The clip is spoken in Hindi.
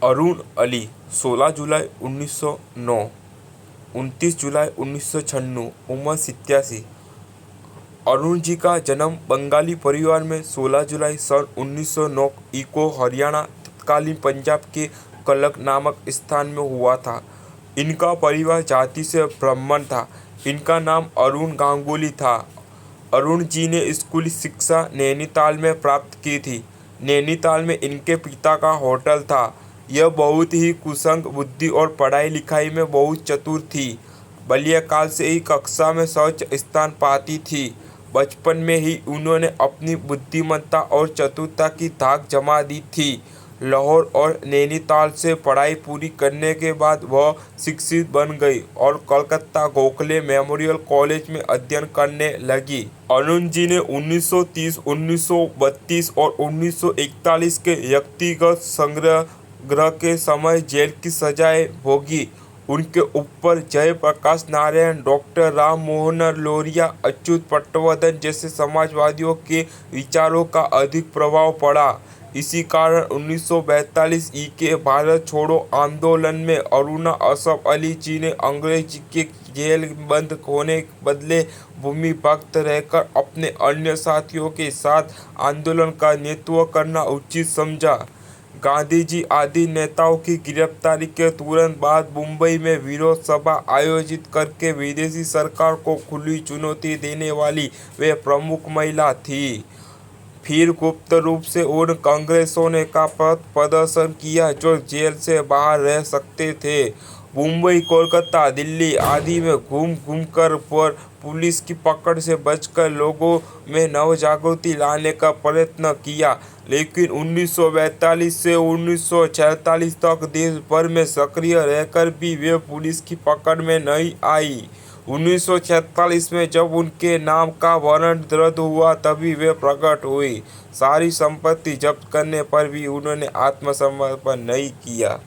अरुण अली 16 जुलाई 1909 29 जुलाई 1996 उम्र 87। अरुण जी का जन्म बंगाली परिवार में 16 जुलाई सन 1909 को हरियाणा तत्कालीन पंजाब के कलक नामक स्थान में हुआ था। इनका परिवार जाति से ब्राह्मण था। इनका नाम अरुण गांगुली था। अरुण जी ने स्कूली शिक्षा नैनीताल में प्राप्त की थी। नैनीताल में इनके पिता का होटल था। यह बहुत ही कुसंग बुद्धि और पढ़ाई लिखाई में बहुत चतुर थी। बाल्यकाल से ही कक्षा में सर्वोच्च स्थान पाती थी। बचपन में ही उन्होंने अपनी बुद्धिमत्ता और चतुरता की धाक जमा दी थी। लाहौर और नैनीताल से पढ़ाई पूरी करने के बाद वह शिक्षित बन गई और कलकत्ता गोखले मेमोरियल कॉलेज में अध्ययन करने लगी। अरुण जी ने 1930, 1932 और 1941 के व्यक्तिगत संग्रह के समय जेल की सजाएं भोगी। उनके ऊपर जयप्रकाश नारायण, डॉक्टर राम मनोहर लोहिया, अच्युत पटवर्धन जैसे समाजवादियों के विचारों का अधिक प्रभाव पड़ा। इसी कारण 1942 के भारत छोड़ो आंदोलन में अरुणा असफ अली जी ने अंग्रेज के जेल बंद होने के बदले भूमि भक्त रहकर अपने अन्य साथियों के साथ आंदोलन का नेतृत्व करना उचित समझा। गांधी जी आदि नेताओं की गिरफ्तारी के तुरंत बाद मुंबई में विरोध सभा आयोजित करके विदेशी सरकार को खुली चुनौती देने वाली वे प्रमुख महिला थी। फिर गुप्त रूप से उन कांग्रेसियों ने का प्रदर्शन किया जो जेल से बाहर रह सकते थे। मुंबई, कोलकाता, दिल्ली आदि में घूम घूम कर पुलिस की पकड़ से बचकर लोगों में नव जागृति लाने का प्रयत्न किया। लेकिन 1942 से 1946 तक देश भर में सक्रिय रहकर भी वे पुलिस की पकड़ में नहीं आई। 1946 में जब उनके नाम का वारंट रद्द हुआ तभी वे प्रकट हुई। सारी संपत्ति जब्त करने पर भी उन्होंने आत्मसमर्पण नहीं किया।